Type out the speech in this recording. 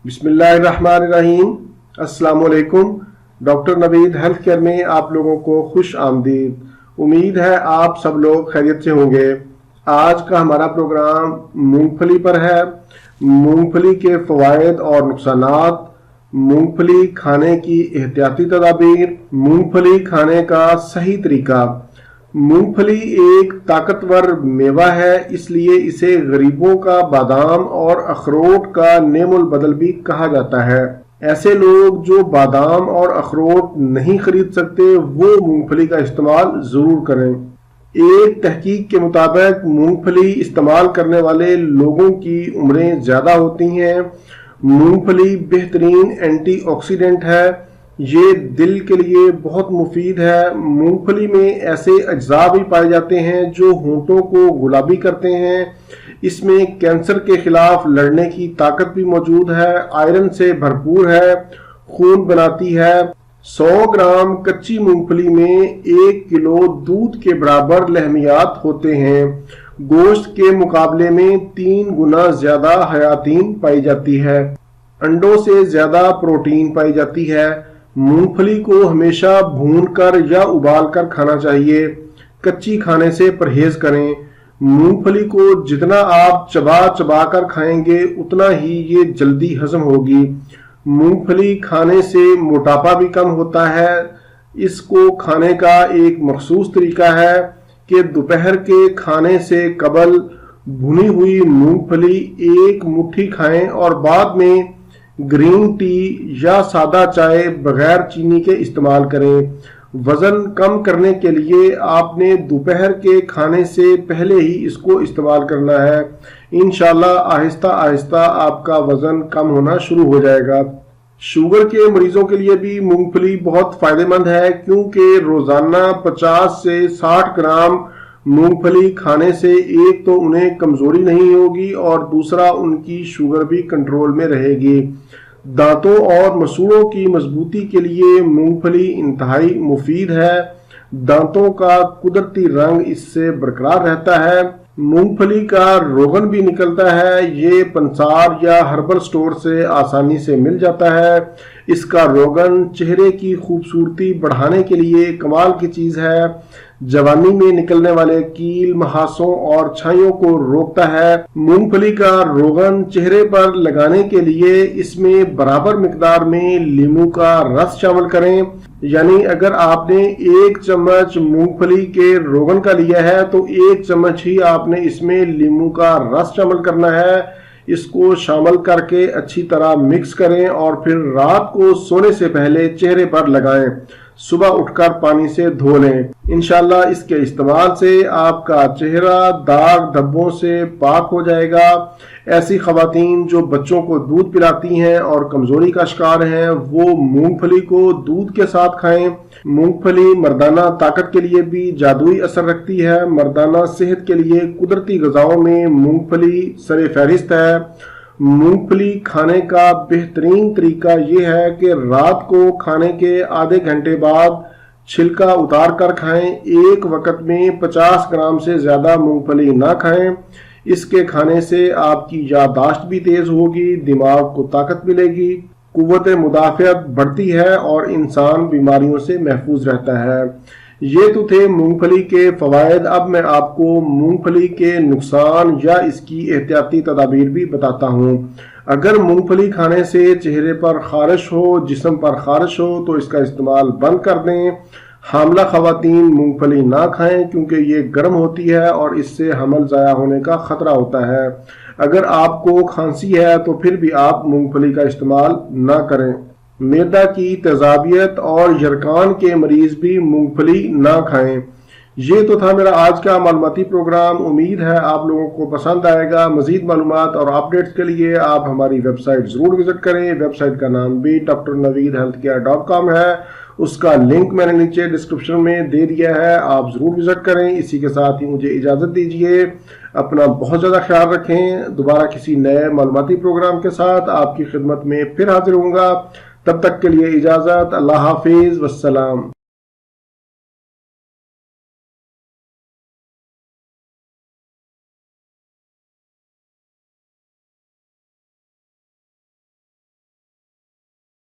बिस्मिल्लाहिर्रहमानिर्रहीम। अस्सलाम वालेकुम। डॉक्टर नवीद हेल्थ केयर में आप लोगों को खुश आमदीद। उम्मीद है आप सब लोग खैरियत से होंगे। आज का हमारा प्रोग्राम मूंगफली पर है। मूंगफली के फ़वाइद और नुकसानात, मूंगफली खाने की एहतियाती तदाबीर, मूंगफली खाने का सही तरीका। मूंगफली एक ताकतवर मेवा है, इसलिए इसे गरीबों का बादाम और अखरोट का नेमुल बदल भी कहा जाता है। ऐसे लोग जो बादाम और अखरोट नहीं खरीद सकते वो मूंगफली का इस्तेमाल जरूर करें। एक तहकीक के मुताबिक मूंगफली इस्तेमाल करने वाले लोगों की उम्रें ज़्यादा होती हैं। मूंगफली बेहतरीन एंटीऑक्सीडेंट है, ये दिल के लिए बहुत मुफीद है। मूंगफली में ऐसे अज्जा भी पाए जाते हैं जो होंठों को गुलाबी करते हैं। इसमें कैंसर के खिलाफ लड़ने की ताकत भी मौजूद है, आयरन से भरपूर है, खून बनाती है। 100 ग्राम कच्ची मूंगफली में 1 किलो दूध के बराबर लहमियात होते हैं। गोश्त के मुकाबले में 3 गुना ज्यादा हयातीन पाई जाती है। अंडों से ज्यादा प्रोटीन पाई जाती है। मूंगफली को हमेशा भूनकर या उबालकर खाना चाहिए। कच्ची खाने से परहेज करें। मूंगफली को जितना आप चबा चबा कर खाएंगे उतना ही ये जल्दी हजम होगी। मूंगफली खाने से मोटापा भी कम होता है। इसको खाने का एक मखसूस तरीका है कि दोपहर के खाने से कबल भुनी हुई मूंगफली 1 मुट्ठी खाएं और बाद में ग्रीन टी या सादा चाय बगैर चीनी के इस्तेमाल करें। वजन कम करने के लिए आपने दोपहर के खाने से पहले ही इसको इस्तेमाल करना है। इंशाल्लाह आहिस्ता आहिस्ता आपका वजन कम होना शुरू हो जाएगा। शुगर के मरीजों के लिए भी मूंगफली बहुत फायदेमंद है, क्योंकि रोजाना 50 से 60 ग्राम मूंगफली खाने से एक तो उन्हें कमजोरी नहीं होगी और दूसरा उनकी शुगर भी कंट्रोल में रहेगी। दांतों और मसूड़ों की मजबूती के लिए मूंगफली इंतहाई मुफीद है। दांतों का कुदरती रंग इससे बरकरार रहता है। मूंगफली का रोगन भी निकलता है। ये पंसार या हर्बल स्टोर से आसानी से मिल जाता है। इसका रोगन चेहरे की खूबसूरती बढ़ाने के लिए कमाल की चीज है। जवानी में निकलने वाले कील, महासों और छाइयों को रोकता है। मूंगफली का रोगन चेहरे पर लगाने के लिए इसमें बराबर मिकदार में लीमू का रस शामिल करें। यानी अगर आपने 1 चम्मच मूंगफली के रोगन का लिया है तो 1 चम्मच ही आपने इसमें लीमू का रस शामिल करना है। इसको शामिल करके अच्छी तरह मिक्स करें और फिर रात को सोने से पहले चेहरे पर लगाएं। सुबह उठकर पानी से धो लें। इंशाल्लाह इसके इस्तेमाल से आपका चेहरा दाग धब्बों से पाक हो जाएगा। ऐसी खवातीन जो बच्चों को दूध पिलाती हैं और कमजोरी का शिकार हैं वो मूंगफली को दूध के साथ खाएं। मूंगफली मर्दाना ताकत के लिए भी जादुई असर रखती है। मर्दाना सेहत के लिए कुदरती ग़िज़ाओं में मूंगफली सरे फहरिस्त है। मूंगफली खाने का बेहतरीन तरीका यह है कि रात को खाने के आधे घंटे बाद छिलका उतार कर खाएं। एक वक्त में 50 ग्राम से ज्यादा मूंगफली ना खाएं। इसके खाने से आपकी याददाश्त भी तेज होगी, दिमाग को ताकत मिलेगी, कुव्वत मुदाफ़ियत बढ़ती है और इंसान बीमारियों से महफूज रहता है। ये तो थे मूंगफली के फ़वाइद। अब मैं आपको मूंगफली के नुकसान या इसकी एहतियाती तदाबीर भी बताता हूँ। अगर मूंगफली खाने से चेहरे पर खारिश हो, जिस्म पर खारिश हो तो इसका इस्तेमाल बंद कर दें। हामला खवातीन मूंगफली ना खाएं क्योंकि ये गर्म होती है और इससे हमल ज़ाया होने का खतरा होता है। अगर आपको खांसी है तो फिर भी आप मूंगफली का इस्तेमाल ना करें। मैदा की तेजाबियत और यरकान के मरीज भी मूंगफली ना खाएं। ये तो था मेरा आज का मालूमाती प्रोग्राम। उम्मीद है आप लोगों को पसंद आएगा। मजीद मालूमात और अपडेट्स के लिए आप हमारी वेबसाइट ज़रूर विजिट करें। वेबसाइट का नाम भी drnaveedhealthcare.com है। उसका लिंक मैंने नीचे डिस्क्रिप्शन में दे दिया है, आप ज़रूर विजिट करें। इसी के साथ ही मुझे इजाज़त दीजिए। अपना बहुत ज़्यादा ख्याल रखें। दोबारा किसी नए मालूमाती प्रोग्राम के साथ आपकी खिदमत में फिर हाजिर होऊंगा। तब तक के लिए इजाज़त। अल्लाह हाफिज़, वस्सलाम।